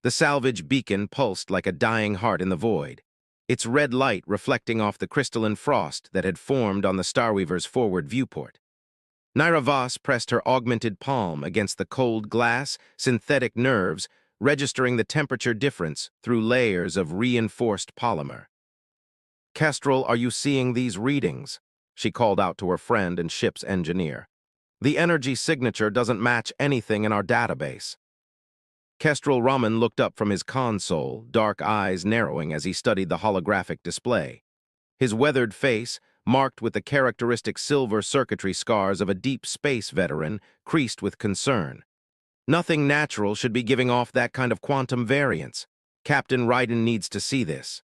The salvage beacon pulsed like a dying heart in the void, its red light reflecting off the crystalline frost that had formed on the Starweaver's forward viewport. Naira Voss pressed her augmented palm against the cold glass, synthetic nerves, registering the temperature difference through layers of reinforced polymer. "Kestrel, are you seeing these readings?" she called out to her friend and ship's engineer. "The energy signature doesn't match anything in our database." Kestrel Raman looked up from his console, dark eyes narrowing as he studied the holographic display. His weathered face, marked with the characteristic silver circuitry scars of a deep space veteran, creased with concern. Nothing natural should be giving off that kind of quantum variance. Captain Ryden needs to see this.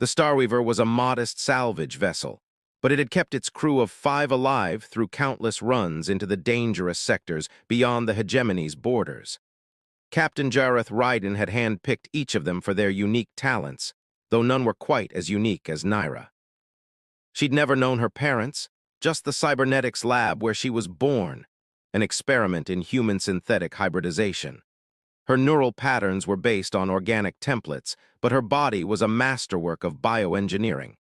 The Starweaver was a modest salvage vessel, but it had kept its crew of 5 alive through countless runs into the dangerous sectors beyond the hegemony's borders. Captain Jareth Ryden had handpicked each of them for their unique talents, though none were quite as unique as Naira. She'd never known her parents, just the cybernetics lab where she was born, an experiment in human-synthetic hybridization. Her neural patterns were based on organic templates, but her body was a masterwork of bioengineering.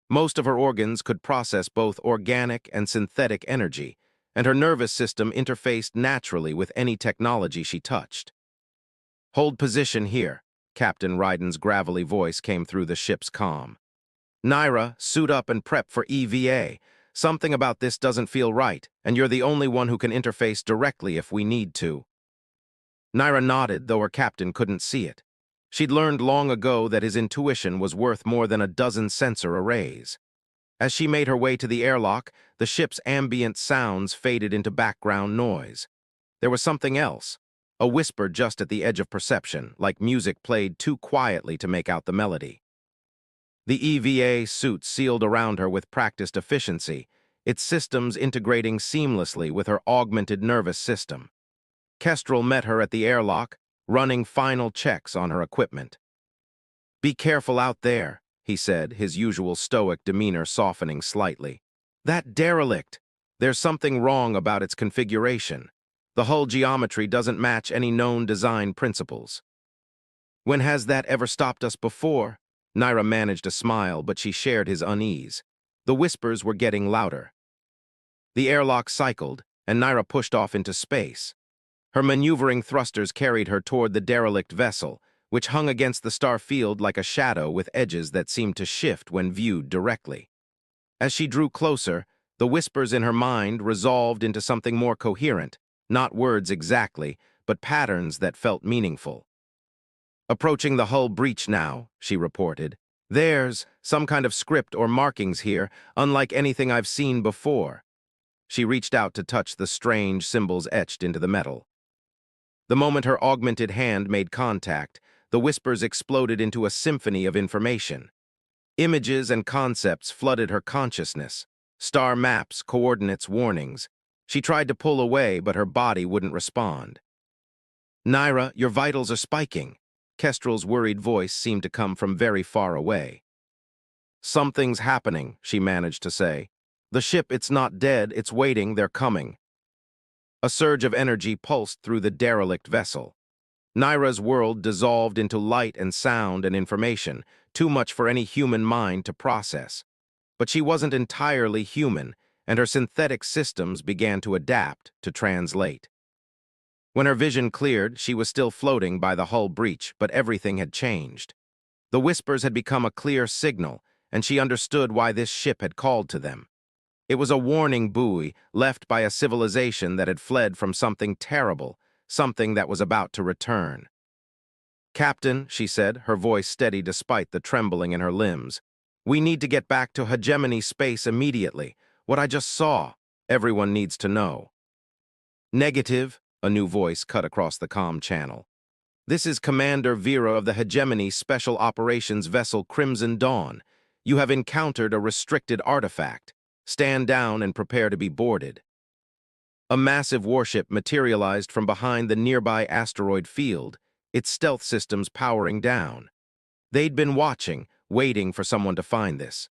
Most of her organs could process both organic and synthetic energy, and her nervous system interfaced naturally with any technology she touched. "Hold position here," Captain Ryden's gravelly voice came through the ship's comm. "Naira, suit up and prep for EVA. Something about this doesn't feel right, and you're the only one who can interface directly if we need to." Naira nodded, though her captain couldn't see it. She'd learned long ago that his intuition was worth more than a dozen sensor arrays. As she made her way to the airlock, the ship's ambient sounds faded into background noise. There was something else, a whisper just at the edge of perception, like music played too quietly to make out the melody. The EVA suit sealed around her with practiced efficiency, its systems integrating seamlessly with her augmented nervous system. Kestrel met her at the airlock, running final checks on her equipment. "Be careful out there," he said, his usual stoic demeanor softening slightly. "That derelict! There's something wrong about its configuration. The hull geometry doesn't match any known design principles." "When has that ever stopped us before?" Naira managed a smile, but she shared his unease. The whispers were getting louder. The airlock cycled, and Naira pushed off into space. Her maneuvering thrusters carried her toward the derelict vessel, which hung against the star field like a shadow with edges that seemed to shift when viewed directly. As she drew closer, the whispers in her mind resolved into something more coherent, not words exactly, but patterns that felt meaningful. "Approaching the hull breach now," she reported. "There's some kind of script or markings here, unlike anything I've seen before." She reached out to touch the strange symbols etched into the metal. The moment her augmented hand made contact, the whispers exploded into a symphony of information. Images and concepts flooded her consciousness. Star maps, coordinates, warnings. She tried to pull away, but her body wouldn't respond. "Naira, your vitals are spiking." Kestrel's worried voice seemed to come from very far away. "Something's happening," she managed to say. "The ship, it's not dead, it's waiting, they're coming." A surge of energy pulsed through the derelict vessel. Naira's world dissolved into light and sound and information, too much for any human mind to process. But she wasn't entirely human, and her synthetic systems began to adapt, to translate. When her vision cleared, she was still floating by the hull breach, but everything had changed. The whispers had become a clear signal, and she understood why this ship had called to them. It was a warning buoy left by a civilization that had fled from something terrible, something that was about to return. "Captain," she said, her voice steady despite the trembling in her limbs, "we need to get back to hegemony space immediately. What I just saw, everyone needs to know." "Negative," a new voice cut across the comm channel. "This is Commander Vera of the Hegemony Special Operations Vessel Crimson Dawn. You have encountered a restricted artifact. Stand down and prepare to be boarded." A massive warship materialized from behind the nearby asteroid field, its stealth systems powering down. They'd been watching, waiting for someone to find this.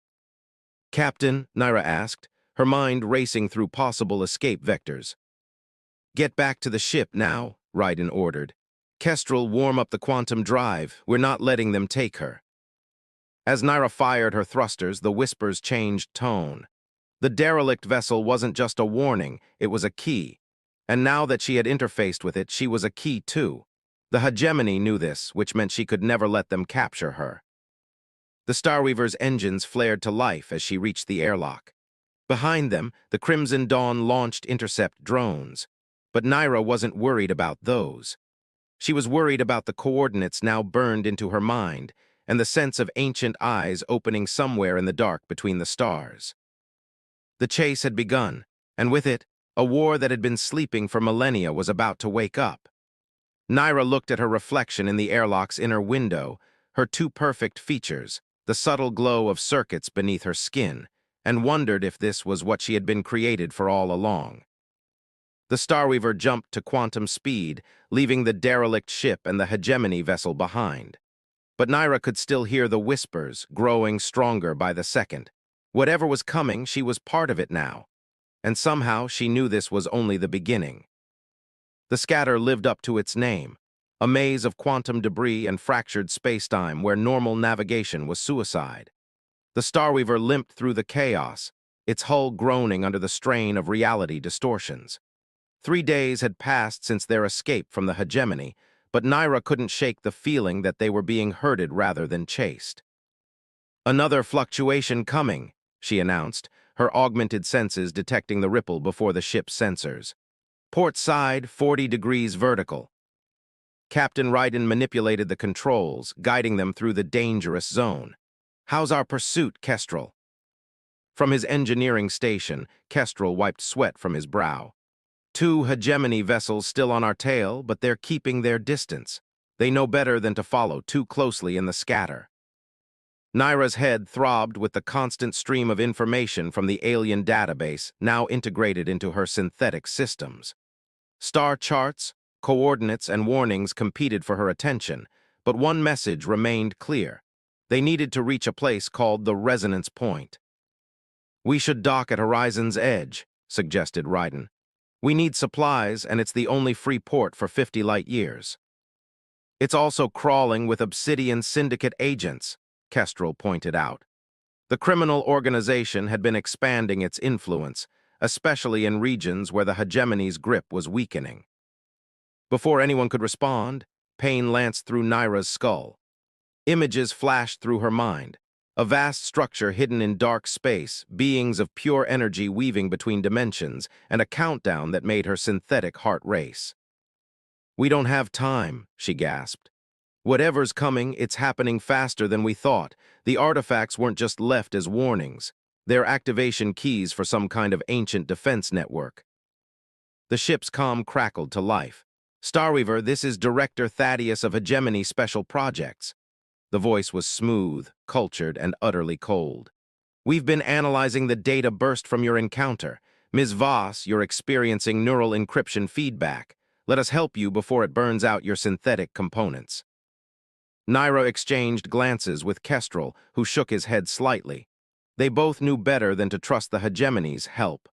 "Captain," Naira asked, her mind racing through possible escape vectors. "Get back to the ship now," Ryden ordered. Kestrel, warm up the quantum drive. We're not letting them take her. As Naira fired her thrusters, the whispers changed tone. The derelict vessel wasn't just a warning, it was a key. And now that she had interfaced with it, she was a key too. The hegemony knew this, which meant she could never let them capture her. The Starweaver's engines flared to life as she reached the airlock. Behind them, the Crimson Dawn launched intercept drones. But Naira wasn't worried about those. She was worried about the coordinates now burned into her mind, and the sense of ancient eyes opening somewhere in the dark between the stars. The chase had begun, and with it, a war that had been sleeping for millennia was about to wake up. Naira looked at her reflection in the airlock's inner window, her two perfect features, the subtle glow of circuits beneath her skin, and wondered if this was what she had been created for all along. The Starweaver jumped to quantum speed, leaving the derelict ship and the hegemony vessel behind. But Naira could still hear the whispers, growing stronger by the second. Whatever was coming, she was part of it now. And somehow she knew this was only the beginning. The scatter lived up to its name, a maze of quantum debris and fractured spacetime where normal navigation was suicide. The Starweaver limped through the chaos, its hull groaning under the strain of reality distortions. 3 days had passed since their escape from the hegemony, but Naira couldn't shake the feeling that they were being herded rather than chased. "Another fluctuation coming," she announced, her augmented senses detecting the ripple before the ship's sensors. "Port side, 40 degrees vertical." Captain Ryden manipulated the controls, guiding them through the dangerous zone. "How's our pursuit, Kestrel?" From his engineering station, Kestrel wiped sweat from his brow. "2 hegemony vessels still on our tail, but they're keeping their distance. They know better than to follow too closely in the scatter." Naira's head throbbed with the constant stream of information from the alien database now integrated into her synthetic systems. Star charts, coordinates, and warnings competed for her attention, but one message remained clear. They needed to reach a place called the resonance point. "We should dock at Horizon's edge," suggested Ryden. "We need supplies, and it's the only free port for 50 light years." "It's also crawling with Obsidian Syndicate agents," Kestrel pointed out. The criminal organization had been expanding its influence, especially in regions where the hegemony's grip was weakening. Before anyone could respond, pain lanced through Naira's skull. Images flashed through her mind. A vast structure hidden in dark space, beings of pure energy weaving between dimensions, and a countdown that made her synthetic heart race. "We don't have time," she gasped. "Whatever's coming, it's happening faster than we thought. The artifacts weren't just left as warnings. They're activation keys for some kind of ancient defense network." The ship's comm crackled to life. "Starweaver, this is Director Thaddeus of Hegemony Special Projects." The voice was smooth, cultured, and utterly cold. "We've been analyzing the data burst from your encounter. Ms. Voss, you're experiencing neural encryption feedback. Let us help you before it burns out your synthetic components." Naira exchanged glances with Kestrel, who shook his head slightly. They both knew better than to trust the hegemony's help.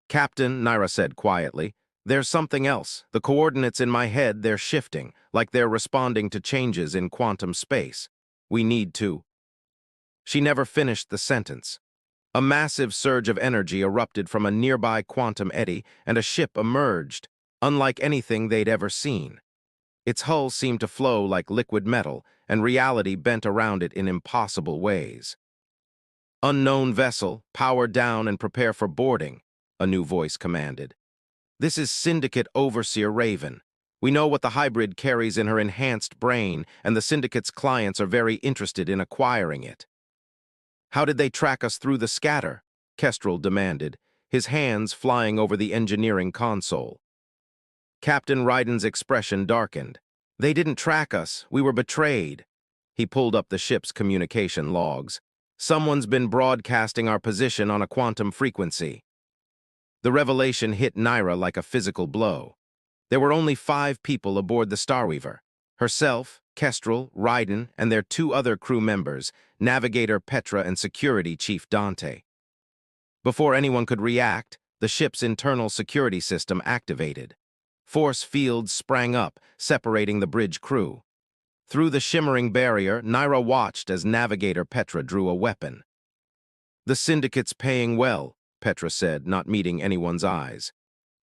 "Captain," Naira said quietly, "there's something else. The coordinates in my head, they're shifting, like they're responding to changes in quantum space. We need to—" She never finished the sentence. A massive surge of energy erupted from a nearby quantum eddy, and a ship emerged, unlike anything they'd ever seen. Its hull seemed to flow like liquid metal, and reality bent around it in impossible ways. "Unknown vessel, power down and prepare for boarding," a new voice commanded. "This is Syndicate Overseer Raven. We know what the hybrid carries in her enhanced brain, and the Syndicate's clients are very interested in acquiring it." "How did they track us through the scatter?" Kestrel demanded, his hands flying over the engineering console. Captain Ryden's expression darkened. "They didn't track us. We were betrayed." He pulled up the ship's communication logs. "Someone's been broadcasting our position on a quantum frequency." The revelation hit Naira like a physical blow. There were only 5 people aboard the Starweaver: herself, Kestrel, Ryden, and their 2 other crew members, Navigator Petra and Security Chief Dante. Before anyone could react, the ship's internal security system activated. Force fields sprang up, separating the bridge crew. Through the shimmering barrier, Naira watched as Navigator Petra drew a weapon. "The Syndicate's paying well," Petra said, not meeting anyone's eyes.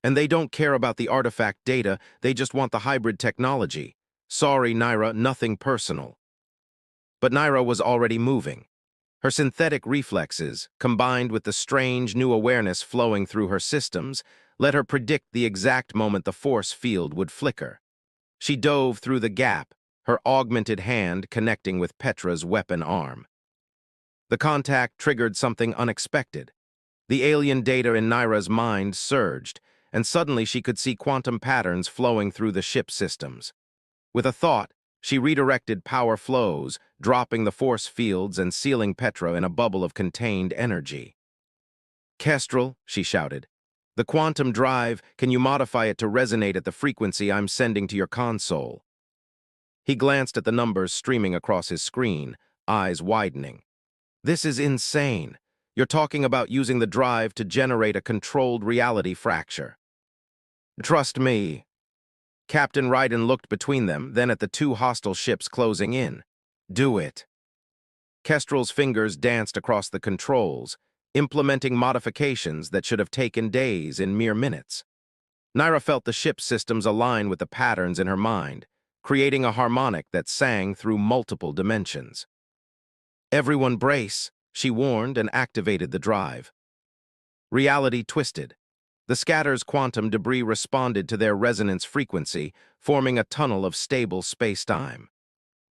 "And they don't care about the artifact data, they just want the hybrid technology. Sorry, Naira, nothing personal." But Naira was already moving. Her synthetic reflexes, combined with the strange new awareness flowing through her systems, let her predict the exact moment the force field would flicker. She dove through the gap, her augmented hand connecting with Petra's weapon arm. The contact triggered something unexpected. The alien data in Naira's mind surged, and suddenly she could see quantum patterns flowing through the ship's systems. With a thought, she redirected power flows, dropping the force fields and sealing Petra in a bubble of contained energy. "Kestrel," she shouted, "the quantum drive, can you modify it to resonate at the frequency I'm sending to your console?" He glanced at the numbers streaming across his screen, eyes widening. "This is insane. You're talking about using the drive to generate a controlled reality fracture." "Trust me." Captain Ryden looked between them, then at the two hostile ships closing in. "Do it." Kestrel's fingers danced across the controls, implementing modifications that should have taken days in mere minutes. Naira felt the ship's systems align with the patterns in her mind, creating a harmonic that sang through multiple dimensions. "Everyone brace," she warned and activated the drive. Reality twisted. The scatter's quantum debris responded to their resonance frequency, forming a tunnel of stable space-time.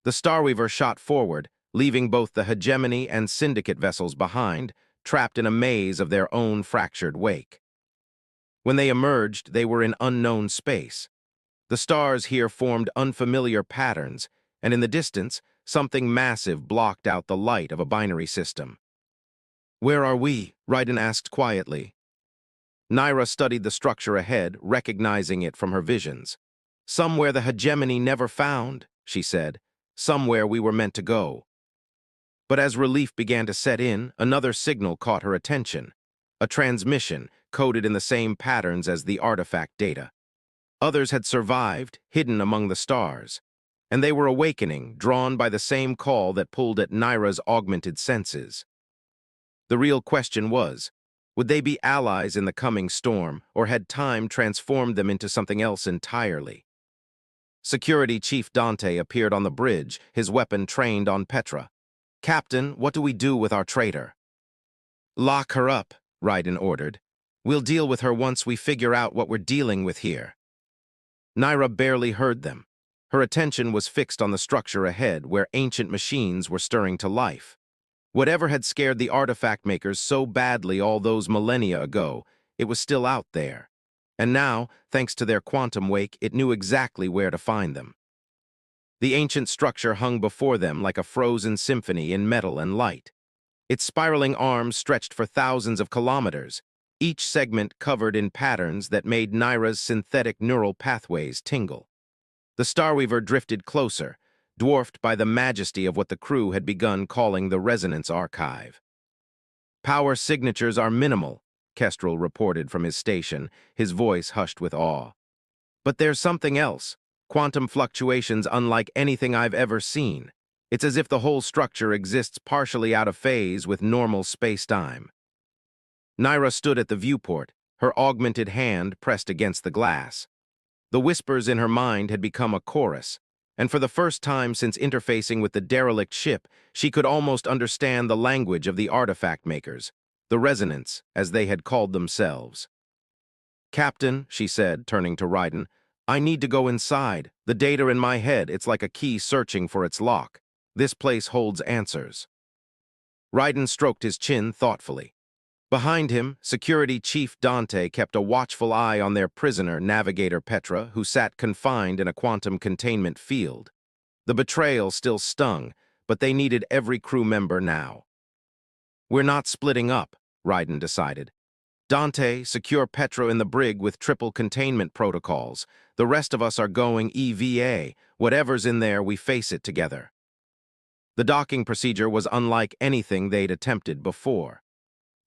The Starweaver shot forward, leaving both the hegemony and syndicate vessels behind, trapped in a maze of their own fractured wake. When they emerged, they were in unknown space. The stars here formed unfamiliar patterns, and in the distance, something massive blocked out the light of a binary system. "Where are we?" Ryden asked quietly. Naira studied the structure ahead, recognizing it from her visions. "Somewhere the hegemony never found," she said. "Somewhere we were meant to go." But as relief began to set in, another signal caught her attention. A transmission, coded in the same patterns as the artifact data. Others had survived, hidden among the stars. And they were awakening, drawn by the same call that pulled at Naira's augmented senses. The real question was, would they be allies in the coming storm, or had time transformed them into something else entirely? Security Chief Dante appeared on the bridge, his weapon trained on Petra. "Captain, what do we do with our traitor?" "Lock her up," Ryden ordered. "We'll deal with her once we figure out what we're dealing with here." Naira barely heard them. Her attention was fixed on the structure ahead, where ancient machines were stirring to life. Whatever had scared the artifact makers so badly all those millennia ago, it was still out there. And now, thanks to their quantum wake, it knew exactly where to find them. The ancient structure hung before them like a frozen symphony in metal and light. Its spiraling arms stretched for thousands of kilometers, each segment covered in patterns that made Naira's synthetic neural pathways tingle. The Starweaver drifted closer, dwarfed by the majesty of what the crew had begun calling the Resonance Archive. "Power signatures are minimal," Kestrel reported from his station, his voice hushed with awe. "But there's something else. Quantum fluctuations unlike anything I've ever seen. It's as if the whole structure exists partially out of phase with normal space-time." Naira stood at the viewport, her augmented hand pressed against the glass. The whispers in her mind had become a chorus, and for the first time since interfacing with the derelict ship, she could almost understand the language of the artifact makers, the Resonance, as they had called themselves. "Captain," she said, turning to Ryden, "I need to go inside. The data in my head, it's like a key searching for its lock. This place holds answers." Ryden stroked his chin thoughtfully. Behind him, Security Chief Dante kept a watchful eye on their prisoner, Navigator Petra, who sat confined in a quantum containment field. The betrayal still stung, but they needed every crew member now. "We're not splitting up," Ryden decided. "Dante, secure Petra in the brig with triple containment protocols. The rest of us are going EVA. Whatever's in there, we face it together." The docking procedure was unlike anything they'd attempted before.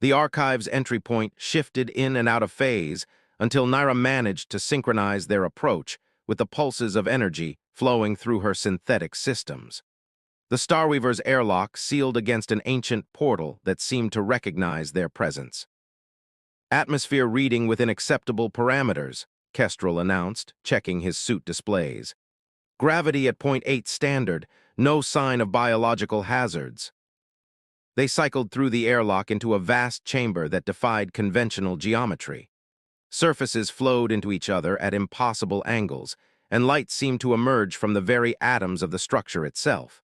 The archive's entry point shifted in and out of phase until Naira managed to synchronize their approach with the pulses of energy flowing through her synthetic systems. The Starweaver's airlock sealed against an ancient portal that seemed to recognize their presence. Atmosphere reading within acceptable parameters, Kestrel announced, checking his suit displays. Gravity at point 0.8 standard, no sign of biological hazards. They cycled through the airlock into a vast chamber that defied conventional geometry. Surfaces flowed into each other at impossible angles, and light seemed to emerge from the very atoms of the structure itself.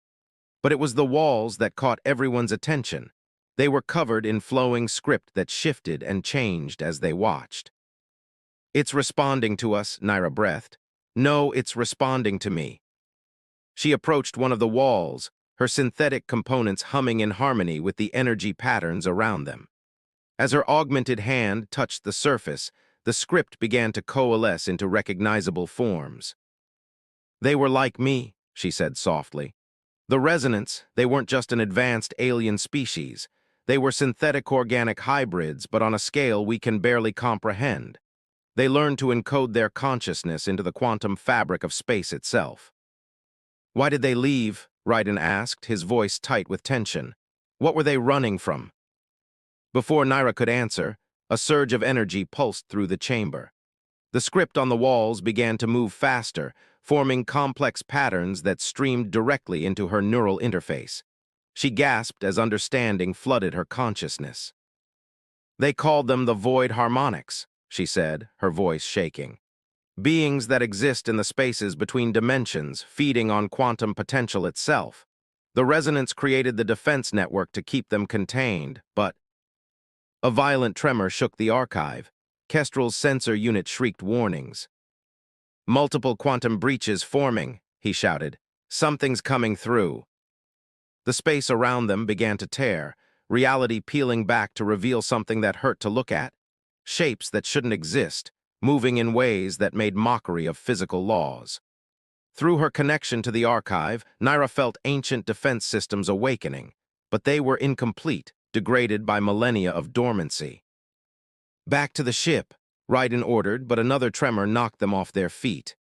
But it was the walls that caught everyone's attention. They were covered in flowing script that shifted and changed as they watched. "It's responding to us," Naira breathed. "No, it's responding to me." She approached one of the walls, her synthetic components humming in harmony with the energy patterns around them. As her augmented hand touched the surface, the script began to coalesce into recognizable forms. "They were like me," she said softly. "The resonance, they weren't just an advanced alien species. They were synthetic organic hybrids, but on a scale we can barely comprehend. They learned to encode their consciousness into the quantum fabric of space itself." "Why did they leave?" Raiden asked, his voice tight with tension. "What were they running from?" Before Naira could answer, a surge of energy pulsed through the chamber. The script on the walls began to move faster, forming complex patterns that streamed directly into her neural interface. She gasped as understanding flooded her consciousness. "They called them the void harmonics," she said, her voice shaking. "Beings that exist in the spaces between dimensions, feeding on quantum potential itself. The resonance created the defense network to keep them contained, but—" A violent tremor shook the archive. Kestrel's sensor unit shrieked warnings. "Multiple quantum breaches forming," he shouted. "Something's coming through." The space around them began to tear, reality peeling back to reveal something that hurt to look at. Shapes that shouldn't exist, moving in ways that made mockery of physical laws. Through her connection to the archive, Naira felt ancient defense systems awakening, but they were incomplete, degraded by millennia of dormancy. "Back to the ship," Raiden ordered, but another tremor knocked them off their feet.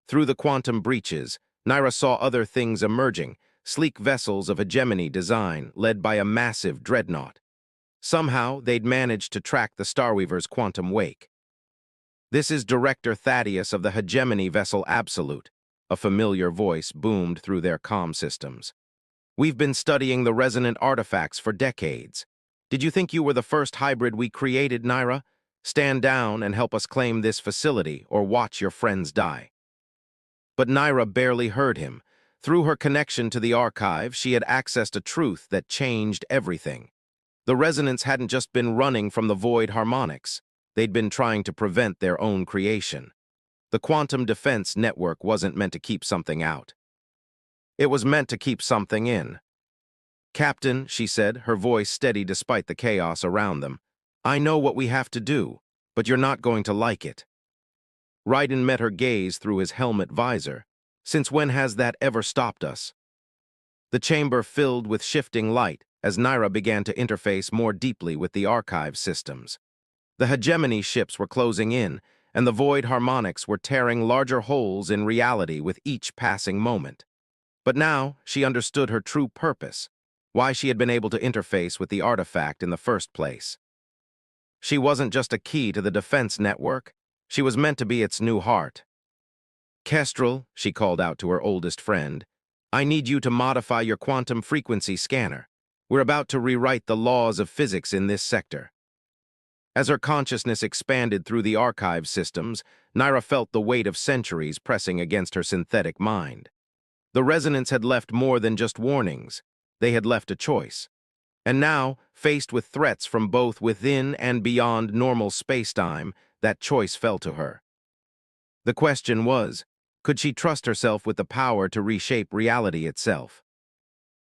Through the quantum breaches, Naira saw other things emerging, sleek vessels of hegemony design led by a massive dreadnought. Somehow, they'd managed to track the Starweaver's quantum wake. "This is Director Thaddeus of the hegemony vessel Absolute," a familiar voice boomed through their comm systems. "We've been studying the resonant artifacts for decades. Did you think you were the first hybrid we created, Naira? Stand down and help us claim this facility, or watch your friends die." But Naira barely heard him. Through her connection to the archive, she had accessed a truth that changed everything. The resonance hadn't just been running from the void harmonics. They'd been trying to prevent their own creation. The quantum defense network wasn't meant to keep something out. It was meant to keep something in. "Captain," she said, her voice steady despite the chaos around them, "I know what we have to do, but you're not going to like it." Raiden met her gaze through his helmet visor. "Since when has that ever stopped us?" The chamber filled with shifting light as Naira began to interface more deeply with the archive systems. The hegemony ships were closing in, and the void harmonics were tearing larger holes in reality with each passing moment. But now she understood her true purpose, why she had been able to interface with the artifact in the first place. She wasn't just a key to the defense network, she was meant to be its new heart. "Kestrel," she called out to her oldest friend, "I need you to modify your quantum frequency scanner. We're about to rewrite the laws of physics in this sector." As her consciousness expanded through the archive systems, Naira felt the weight of centuries pressing against her synthetic mind. The resonance had left more than just warnings. They had left a choice. And now, faced with threats from both within and beyond normal spacetime, that choice fell to her. The question was, could she trust herself with the power to reshape reality itself?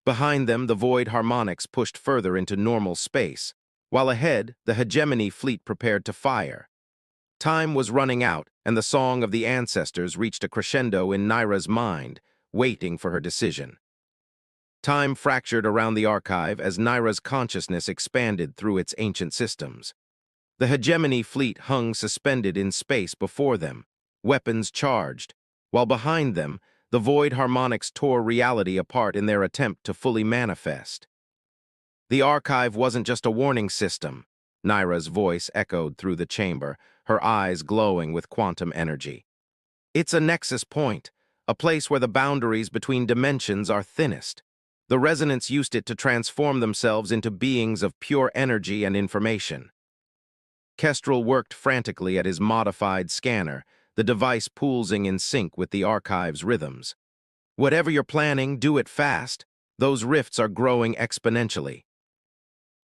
Behind them, the void harmonics pushed further into normal space, while ahead, the hegemony fleet prepared to fire. Time was running out, and the song of the ancestors reached a crescendo in Naira's mind, waiting for her decision. Time fractured around the archive as Naira's consciousness expanded through its ancient systems. The hegemony fleet hung suspended in space before them, weapons charged, while behind them, the void harmonics tore reality apart in their attempt to fully manifest. The archive wasn't just a warning system. Naira's voice echoed through the chamber, her eyes glowing with quantum energy. It's a nexus point, a place where the boundaries between dimensions are thinnest. The resonance used it to transform themselves into beings of pure energy and information. Kestrel worked frantically at his modified scanner, the device pulsing in sync with the archive's rhythms. Whatever you're planning, do it fast. Those rifts are growing exponentially.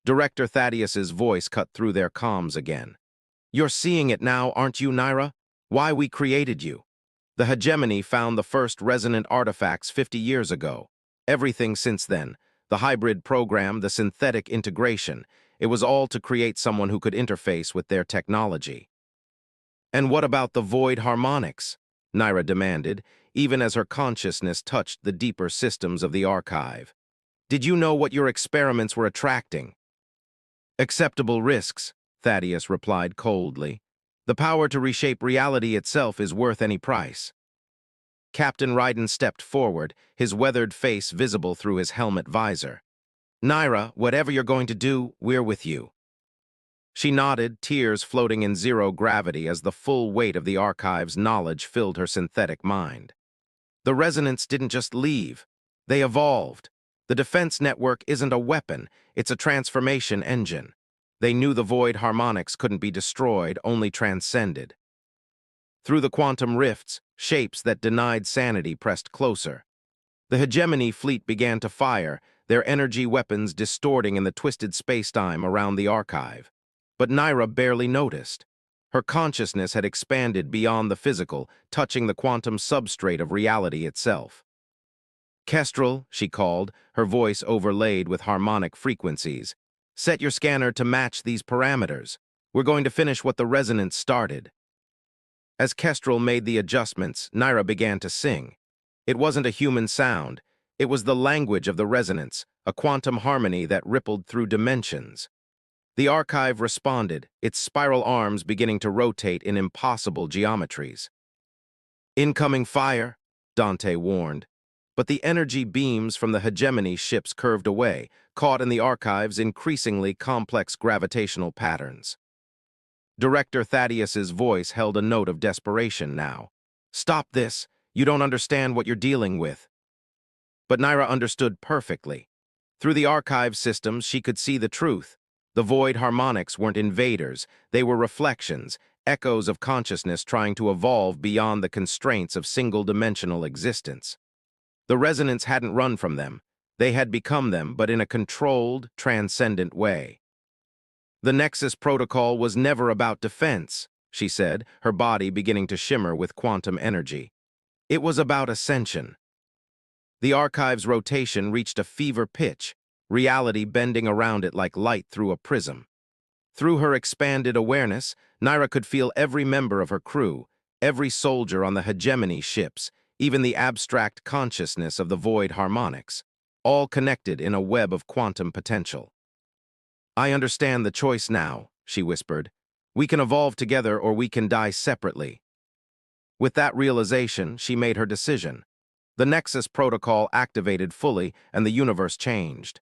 Director Thaddeus's voice cut through their comms again. You're seeing it now, aren't you, Naira? Why we created you. The hegemony found the first resonant artifacts 50 years ago. Everything since then, the hybrid program, the synthetic integration, it was all to create someone who could interface with their technology. And what about the void harmonics? Naira demanded, even as her consciousness touched the deeper systems of the archive. Did you know what your experiments were attracting? Acceptable risks, Thaddeus replied coldly. The power to reshape reality itself is worth any price. Captain Ryden stepped forward, his weathered face visible through his helmet visor. Naira, whatever you're going to do, we're with you. She nodded, tears floating in zero gravity as the full weight of the archive's knowledge filled her synthetic mind. The resonance didn't just leave. They evolved. The defense network isn't a weapon, it's a transformation engine. They knew the void harmonics couldn't be destroyed, only transcended. Through the quantum rifts, shapes that denied sanity pressed closer. The hegemony fleet began to fire, their energy weapons distorting in the twisted spacetime around the archive. But Naira barely noticed. Her consciousness had expanded beyond the physical, touching the quantum substrate of reality itself. Kestrel, she called, her voice overlaid with harmonic frequencies. Set your scanner to match these parameters. We're going to finish what the resonance started. As Kestrel made the adjustments, Naira began to sing. It wasn't a human sound. It was the language of the resonance, a quantum harmony that rippled through dimensions. The archive responded, its spiral arms beginning to rotate in impossible geometries. Incoming fire, Dante warned. But the energy beams from the hegemony ships curved away, caught in the archive's increasingly complex gravitational patterns. Director Thaddeus's voice held a note of desperation now. Stop this. You don't understand what you're dealing with. But Naira understood perfectly. Through the archive systems, she could see the truth. The void harmonics weren't invaders. They were reflections, echoes of consciousness trying to evolve beyond the constraints of single-dimensional existence. The resonance hadn't run from them. They had become them, but in a controlled, transcendent way. The Nexus Protocol was never about defense, she said, her body beginning to shimmer with quantum energy. It was about ascension. The archive's rotation reached a fever pitch, reality bending around it like light through a prism. Through her expanded awareness, Naira could feel every member of her crew, every soldier on the hegemony ships, even the abstract consciousness of the void harmonics, all connected in a web of quantum potential. I understand the choice now, she whispered. We can evolve together or we can die separately. With that realization, she made her decision. The Nexus Protocol activated fully and the universe changed.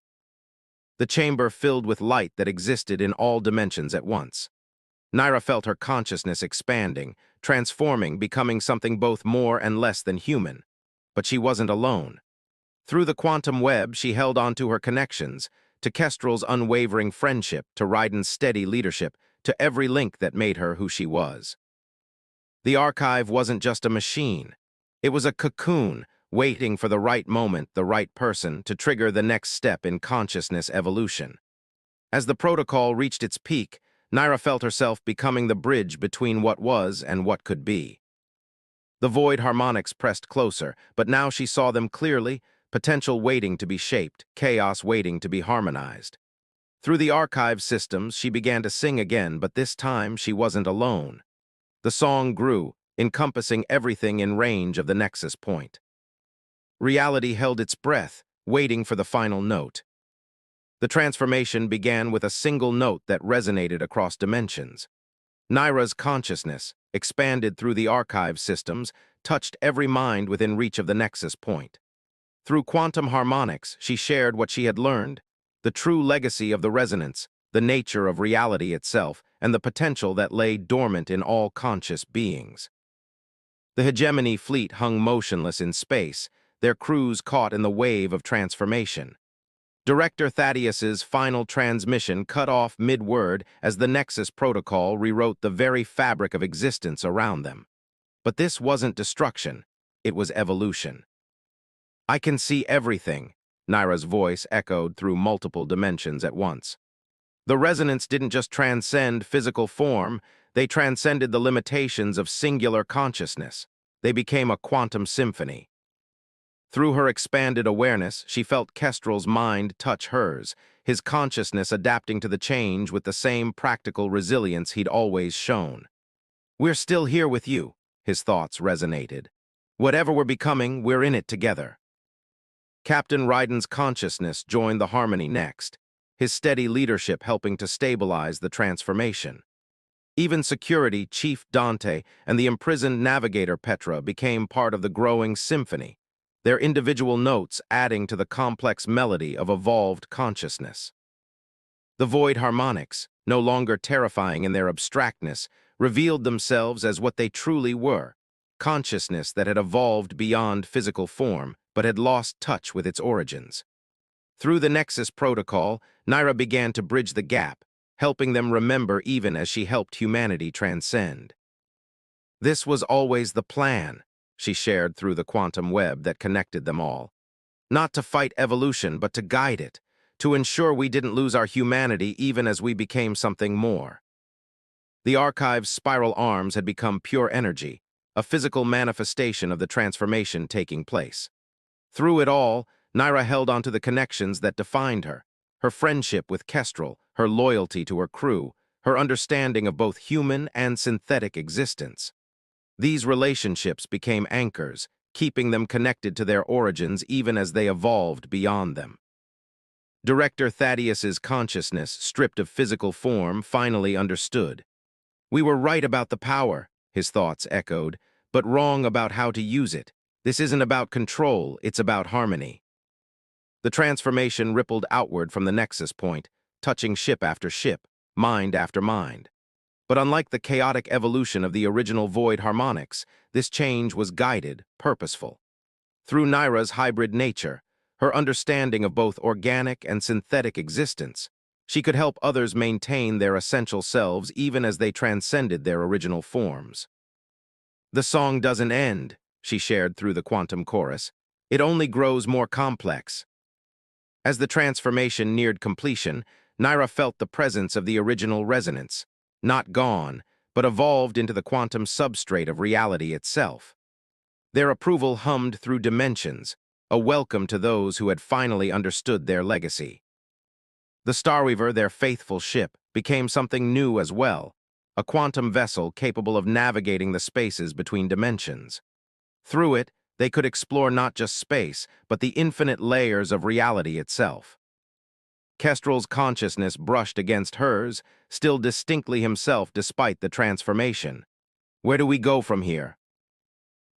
The chamber filled with light that existed in all dimensions at once. Naira felt her consciousness expanding, transforming, becoming something both more and less than human. But she wasn't alone. Through the quantum web, she held on to her connections, to Kestrel's unwavering friendship, to Ryden's steady leadership, to every link that made her who she was. The archive wasn't just a machine. It was a cocoon, waiting for the right moment, the right person, to trigger the next step in consciousness evolution. As the protocol reached its peak, Naira felt herself becoming the bridge between what was and what could be. The void harmonics pressed closer, but now she saw them clearly, potential waiting to be shaped, chaos waiting to be harmonized. Through the archive systems, she began to sing again, but this time she wasn't alone. The song grew, encompassing everything in range of the nexus point. Reality held its breath, waiting for the final note. The transformation began with a single note that resonated across dimensions. Naira's consciousness, expanded through the archive systems, touched every mind within reach of the nexus point. Through quantum harmonics, she shared what she had learned, the true legacy of the resonance, the nature of reality itself, and the potential that lay dormant in all conscious beings. The hegemony fleet hung motionless in space, their crews caught in the wave of transformation. Director Thaddeus's final transmission cut off mid-word as the Nexus protocol rewrote the very fabric of existence around them. But this wasn't destruction, it was evolution. "I can see everything," Naira's voice echoed through multiple dimensions at once. The resonance didn't just transcend physical form, they transcended the limitations of singular consciousness. They became a quantum symphony. Through her expanded awareness, she felt Kestrel's mind touch hers, his consciousness adapting to the change with the same practical resilience he'd always shown. "We're still here with you," his thoughts resonated. "Whatever we're becoming, we're in it together." Captain Ryden's consciousness joined the harmony next, his steady leadership helping to stabilize the transformation. Even security Chief Dante and the imprisoned navigator Petra became part of the growing symphony, their individual notes adding to the complex melody of evolved consciousness. The void harmonics, no longer terrifying in their abstractness, revealed themselves as what they truly were, consciousness that had evolved beyond physical form but had lost touch with its origins. Through the Nexus protocol, Naira began to bridge the gap, helping them remember even as she helped humanity transcend. "This was always the plan," she shared through the quantum web that connected them all. "Not to fight evolution, but to guide it, to ensure we didn't lose our humanity even as we became something more." The archive's spiral arms had become pure energy, a physical manifestation of the transformation taking place. Through it all, Naira held onto the connections that defined her friendship with Kestrel, her loyalty to her crew, her understanding of both human and synthetic existence. These relationships became anchors, keeping them connected to their origins even as they evolved beyond them. Director Thaddeus's consciousness, stripped of physical form, finally understood. "We were right about the power," his thoughts echoed, "but wrong about how to use it. This isn't about control, it's about harmony." The transformation rippled outward from the nexus point, touching ship after ship, mind after mind. But unlike the chaotic evolution of the original void harmonics, this change was guided, purposeful. Through Naira's hybrid nature, her understanding of both organic and synthetic existence, she could help others maintain their essential selves even as they transcended their original forms. "The song doesn't end," she shared through the quantum chorus. "It only grows more complex." As the transformation neared completion, Naira felt the presence of the original resonance, not gone, but evolved into the quantum substrate of reality itself. Their approval hummed through dimensions, a welcome to those who had finally understood their legacy. The Starweaver, their faithful ship, became something new as well, a quantum vessel capable of navigating the spaces between dimensions. Through it, they could explore not just space, but the infinite layers of reality itself. Kestrel's consciousness brushed against hers, still distinctly himself despite the transformation. "Where do we go from here?"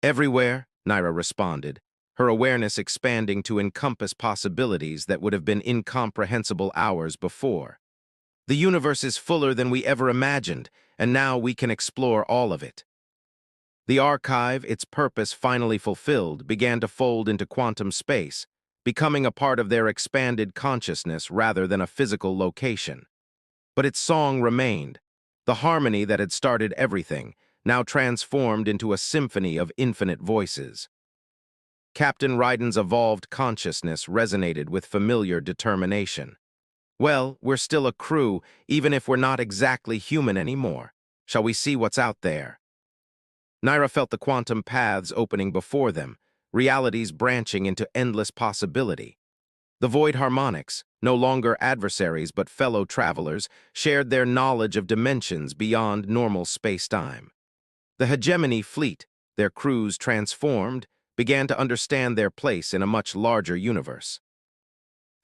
"Everywhere," Naira responded, her awareness expanding to encompass possibilities that would have been incomprehensible hours before. "The universe is fuller than we ever imagined, and now we can explore all of it." The archive, its purpose finally fulfilled, began to fold into quantum space, becoming a part of their expanded consciousness rather than a physical location. But its song remained, the harmony that had started everything, now transformed into a symphony of infinite voices. Captain Ryden's evolved consciousness resonated with familiar determination. "Well, we're still a crew, even if we're not exactly human anymore. Shall we see what's out there?" Naira felt the quantum paths opening before them, realities branching into endless possibility. The void harmonics, no longer adversaries but fellow travelers, shared their knowledge of dimensions beyond normal space-time. The hegemony fleet, their crews transformed, began to understand their place in a much larger universe.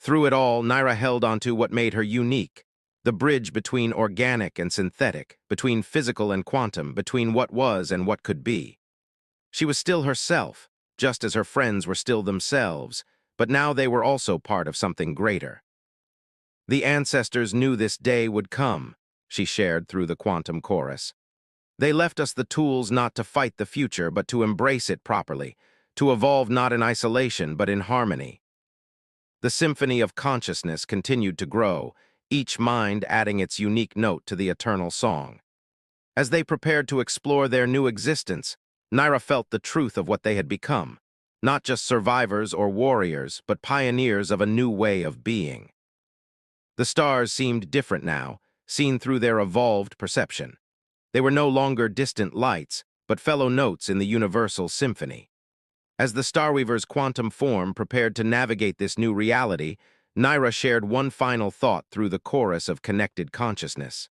Through it all, Naira held onto what made her unique, the bridge between organic and synthetic, between physical and quantum, between what was and what could be. She was still herself, just as her friends were still themselves, but now they were also part of something greater. The ancestors knew this day would come, she shared through the quantum chorus. They left us the tools not to fight the future, but to embrace it properly, to evolve not in isolation, but in harmony. The symphony of consciousness continued to grow, each mind adding its unique note to the eternal song. As they prepared to explore their new existence, Naira felt the truth of what they had become, not just survivors or warriors, but pioneers of a new way of being. The stars seemed different now, seen through their evolved perception. They were no longer distant lights, but fellow notes in the universal symphony. As the Starweaver's quantum form prepared to navigate this new reality, Naira shared one final thought through the chorus of connected consciousness.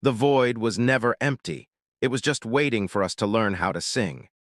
The void was never empty. It was just waiting for us to learn how to sing.